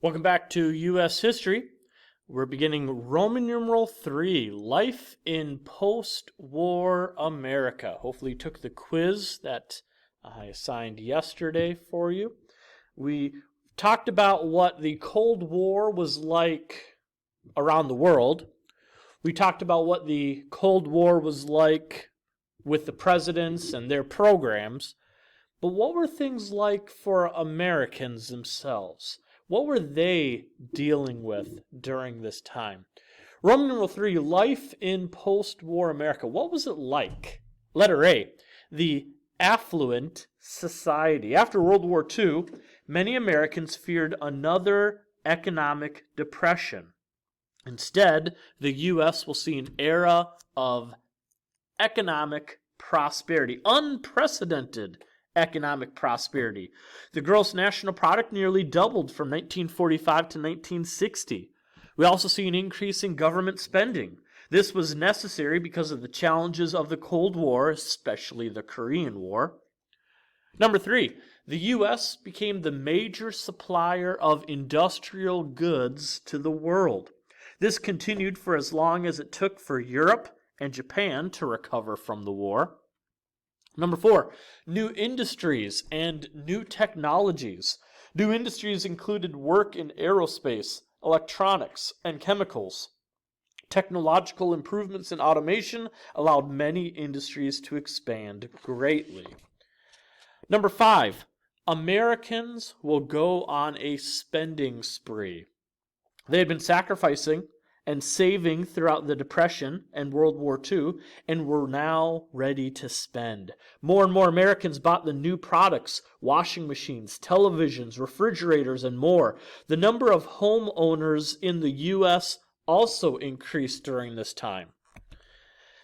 Welcome back to U.S. History. We're beginning Roman numeral 3, Life in Post-War America. Hopefully you took the quiz that I assigned yesterday for you. We talked about what the Cold War was like around the world. We talked about what the Cold War was like with the presidents and their programs. But what were things like for Americans themselves? What were they dealing with during this time? Roman numeral 3, life in post-war America. What was it like? Letter A, the affluent society. After World War II, many Americans feared another economic depression. Instead, the U.S. will see an era of economic prosperity, unprecedented economic prosperity. The gross national product nearly doubled from 1945 to 1960. We also see an increase in government spending. This was necessary because of the challenges of the Cold War, especially the Korean War. Number 3, the U.S. became the major supplier of industrial goods to the world. This continued for as long as it took for Europe and Japan to recover from the war. Number 4, new industries and new technologies. New industries included work in aerospace, electronics, and chemicals. Technological improvements in automation allowed many industries to expand greatly. Number 5, Americans will go on a spending spree. They had been sacrificing and saving throughout the Depression and World War II, and were now ready to spend. More and more Americans bought the new products, washing machines, televisions, refrigerators, and more. The number of homeowners in the U.S. also increased during this time.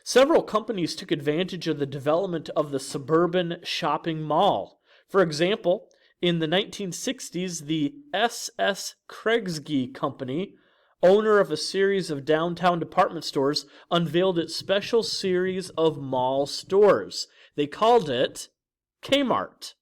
Several companies took advantage of the development of the suburban shopping mall. For example, in the 1960s, the S.S. Kriegsge Company, owner of a series of downtown department stores, unveiled its special series of mall stores. They called it Kmart.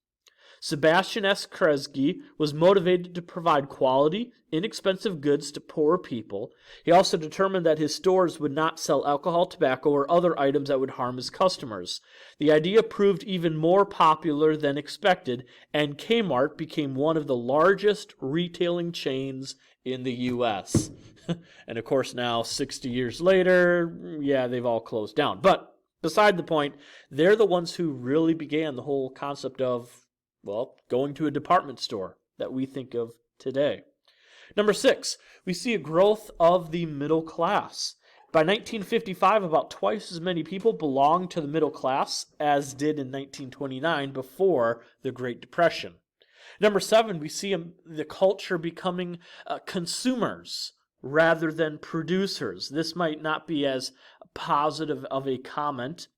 Sebastian S. Kresge was motivated to provide quality, inexpensive goods to poor people. He also determined that his stores would not sell alcohol, tobacco, or other items that would harm his customers. The idea proved even more popular than expected, and Kmart became one of the largest retailing chains in the U.S. And of course now, 60 years later, they've all closed down. But beside the point, they're the ones who really began the whole concept of, going to a department store that we think of today. Number 6, we see a growth of the middle class. By 1955, about twice as many people belonged to the middle class as did in 1929 before the Great Depression. Number 7, we see the culture becoming consumers rather than producers. This might not be as positive of a comment,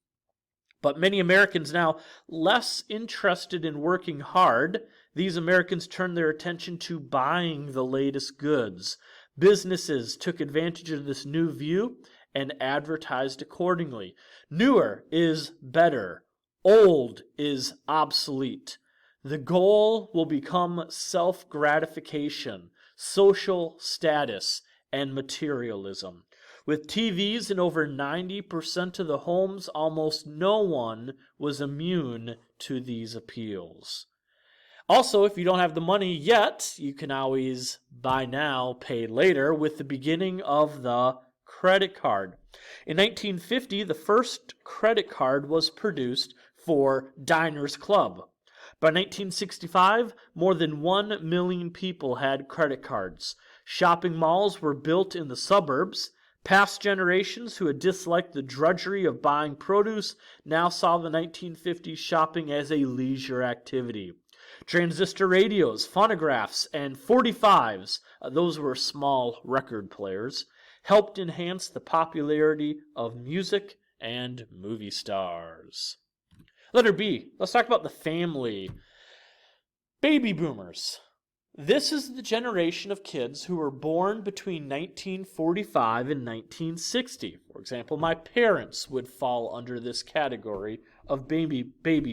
but many Americans now less interested in working hard. These Americans turned their attention to buying the latest goods. Businesses took advantage of this new view and advertised accordingly. Newer is better. Old is obsolete. The goal will become self-gratification, social status, and materialism. With TVs in over 90% of the homes, almost no one was immune to these appeals. Also, if you don't have the money yet, you can always buy now, pay later, with the beginning of the credit card. In 1950, the first credit card was produced for Diners Club. By 1965, more than 1 million people had credit cards. Shopping malls were built in the suburbs. Past generations who had disliked the drudgery of buying produce now saw the 1950s shopping as a leisure activity. Transistor radios, phonographs, and 45s, those were small record players, helped enhance the popularity of music and movie stars. Letter B, let's talk about the family. Baby boomers. This is the generation of kids who were born between 1945 and 1960. For example, my parents would fall under this category of baby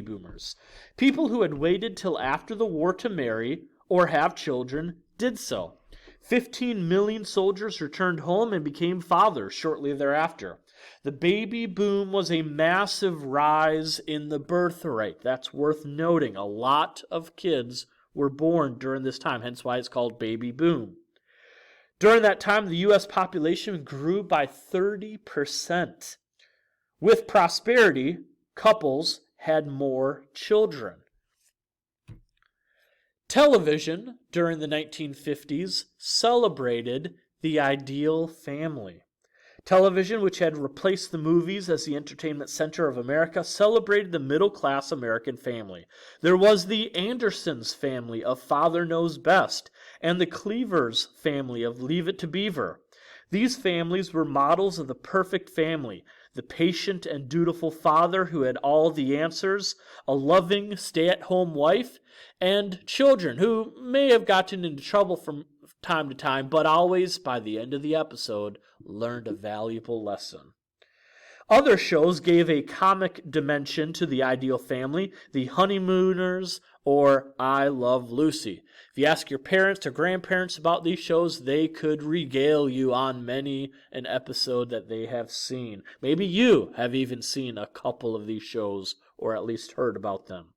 boomers. People who had waited till after the war to marry or have children did so. 15 million soldiers returned home and became fathers shortly thereafter. The baby boom was a massive rise in the birth rate. That's worth noting. A lot of kids were born during this time, hence why it's called baby boom. During that time, the U.S. population grew by 30%. With prosperity, couples had more children. Television during the 1950s celebrated the ideal family. Television, which had replaced the movies as the entertainment center of America, celebrated the middle-class American family. There was the Andersons family of Father Knows Best and the Cleavers family of Leave It to Beaver. These families were models of the perfect family, the patient and dutiful father who had all the answers, a loving stay-at-home wife, and children who may have gotten into trouble from time to time, but always, by the end of the episode, learned a valuable lesson. Other shows gave a comic dimension to the ideal family, The Honeymooners or I Love Lucy. If you ask your parents or grandparents about these shows, they could regale you on many an episode that they have seen. Maybe you have even seen a couple of these shows, or at least heard about them.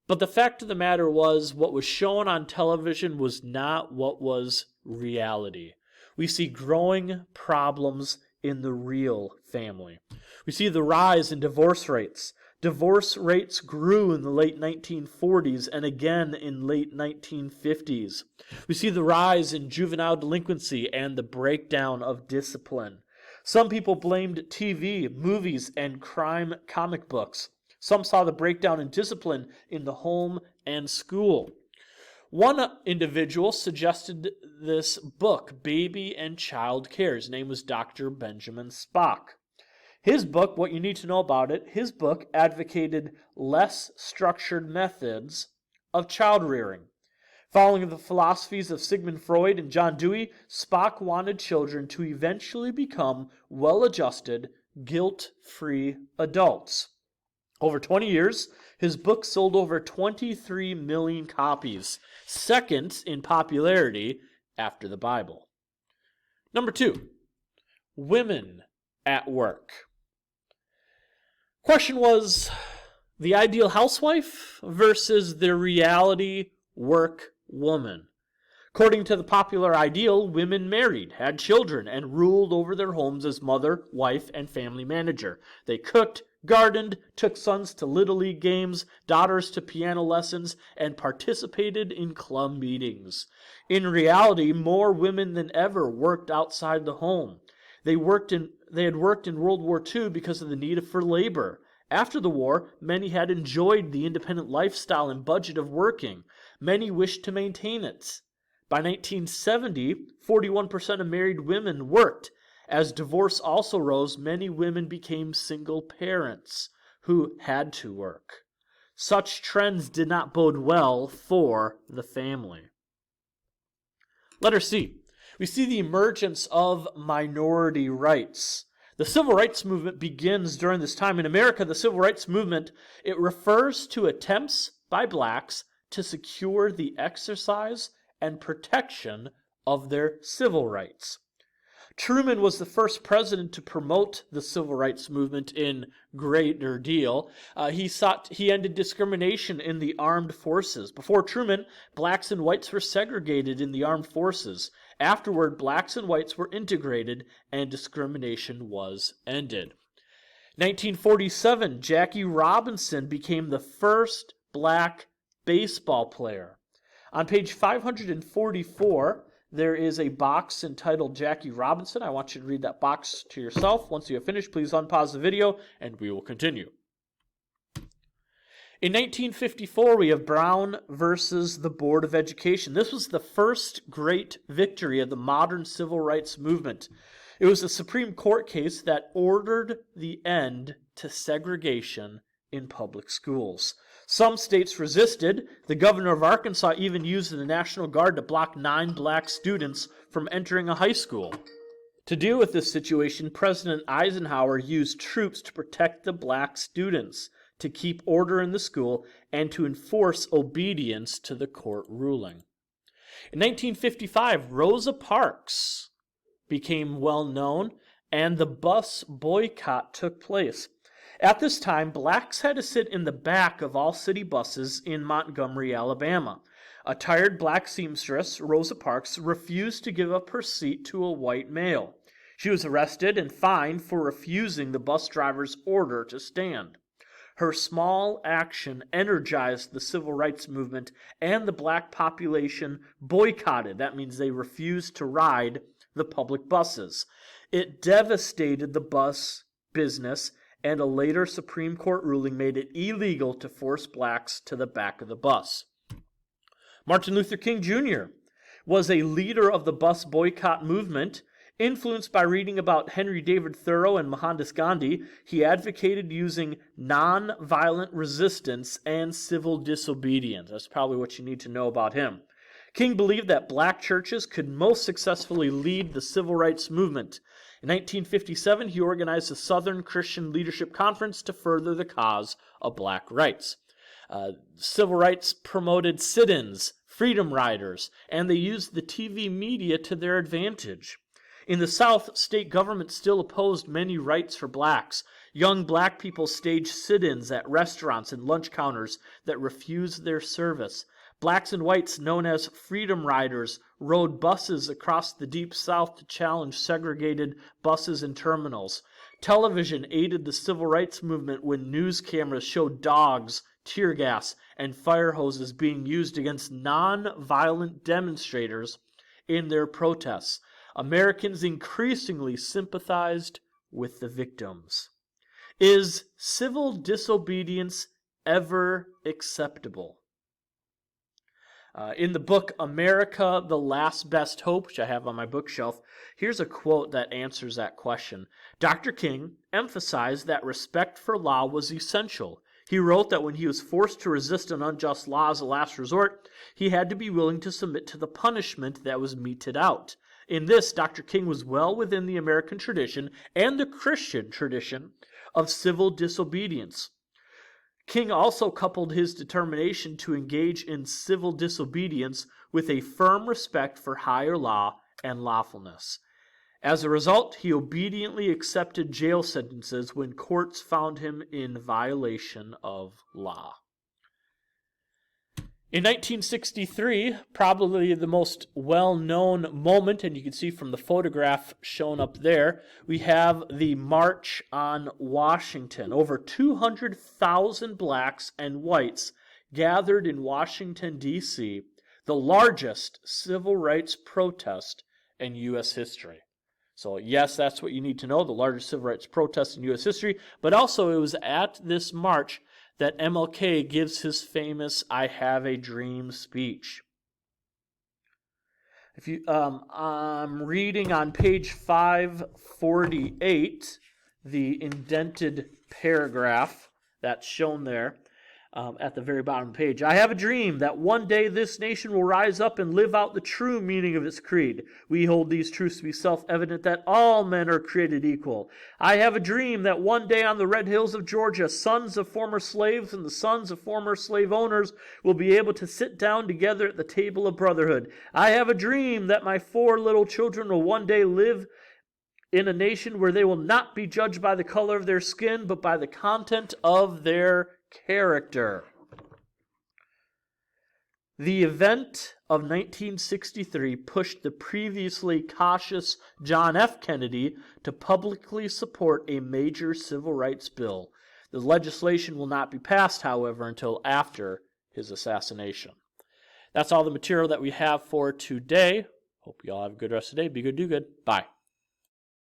But the fact of the matter was, what was shown on television was not what was reality. We see growing problems in the real family. We see the rise in divorce rates. Divorce rates grew in the late 1940s and again in late 1950s. We see the rise in juvenile delinquency and the breakdown of discipline. Some people blamed TV, movies, and crime comic books. Some saw the breakdown in discipline in the home and school. One individual suggested this book, Baby and Child Care. His name was Dr. Benjamin Spock. His book, what you need to know about it, his book advocated less structured methods of child rearing. Following the philosophies of Sigmund Freud and John Dewey, Spock wanted children to eventually become well-adjusted, guilt-free adults. Over 20 years, his book sold over 23 million copies, second in popularity after the Bible. Number 2, women at work. Question was the ideal housewife versus the reality work woman. According to the popular ideal, women married, had children, and ruled over their homes as mother, wife, and family manager. They cooked, gardened, took sons to Little League games, daughters to piano lessons, and participated in club meetings. In reality, more women than ever worked outside the home. They had worked in World War II because of the need for labor. After the war, many had enjoyed the independent lifestyle and budget of working. Many wished to maintain it. By 1970, 41% of married women worked. As divorce also rose, many women became single parents who had to work. Such trends did not bode well for the family. Letter C. We see the emergence of minority rights. The civil rights movement begins during this time. In America, the civil rights movement, it refers to attempts by blacks to secure the exercise and protection of their civil rights. Truman was the first president to promote the civil rights movement in greater deal. He ended discrimination in the armed forces. Before Truman, blacks and whites were segregated in the armed forces. Afterward, blacks and whites were integrated and discrimination was ended. 1947, Jackie Robinson became the first black baseball player. On page 544, there is a box entitled Jackie Robinson. I want you to read that box to yourself. Once you have finished, please unpause the video, and we will continue. In 1954, we have Brown versus the Board of Education. This was the first great victory of the modern civil rights movement. It was a Supreme Court case that ordered the end to segregation in public schools. Some states resisted. The governor of Arkansas even used the National Guard to block 9 black students from entering a high school. To deal with this situation, President Eisenhower used troops to protect the black students, to keep order in the school, and to enforce obedience to the court ruling. In 1955, Rosa Parks became well known, and the bus boycott took place. At this time, blacks had to sit in the back of all city buses in Montgomery, Alabama. A tired black seamstress, Rosa Parks, refused to give up her seat to a white male. She was arrested and fined for refusing the bus driver's order to stand. Her small action energized the civil rights movement, and the black population boycotted. That means they refused to ride the public buses. It devastated the bus business, and a later Supreme Court ruling made it illegal to force blacks to the back of the bus. Martin Luther King Jr. was a leader of the bus boycott movement. Influenced by reading about Henry David Thoreau and Mohandas Gandhi, he advocated using non-violent resistance and civil disobedience. That's probably what you need to know about him. King believed that black churches could most successfully lead the civil rights movement. In 1957, he organized the Southern Christian Leadership Conference to further the cause of black rights. Civil rights promoted sit-ins, freedom riders, and they used the TV media to their advantage. In the South, state government still opposed many rights for blacks. Young black people staged sit-ins at restaurants and lunch counters that refused their service. Blacks and whites, known as freedom riders, rode buses across the Deep South to challenge segregated buses and terminals. Television aided the civil rights movement when news cameras showed dogs, tear gas, and fire hoses being used against non-violent demonstrators in their protests. Americans increasingly sympathized with the victims. Is civil disobedience ever acceptable? In the book America, the Last Best Hope, which I have on my bookshelf, here's a quote that answers that question. Dr. King emphasized that respect for law was essential. He wrote that when he was forced to resist an unjust law as a last resort, he had to be willing to submit to the punishment that was meted out. In this, Dr. King was well within the American tradition and the Christian tradition of civil disobedience. King also coupled his determination to engage in civil disobedience with a firm respect for higher law and lawfulness. As a result, he obediently accepted jail sentences when courts found him in violation of law. In 1963, probably the most well-known moment, and you can see from the photograph shown up there, we have the March on Washington. Over 200,000 blacks and whites gathered in Washington, D.C., the largest civil rights protest in U.S. history. So yes, that's what you need to know, the largest civil rights protest in U.S. history, but also it was at this march that MLK gives his famous "I Have a Dream" speech. I'm reading on page 548, the indented paragraph that's shown there at the very bottom of the page. I have a dream that one day this nation will rise up and live out the true meaning of its creed. We hold these truths to be self-evident that all men are created equal. I have a dream that one day on the red hills of Georgia, sons of former slaves and the sons of former slave owners will be able to sit down together at the table of brotherhood. I have a dream that my 4 little children will one day live in a nation where they will not be judged by the color of their skin, but by the content of their character. The event of 1963 pushed the previously cautious John F. Kennedy to publicly support a major civil rights bill. The legislation will not be passed, however, until after his assassination. That's all the material that we have for today. Hope you all have a good rest of the day. Be good, do good. Bye.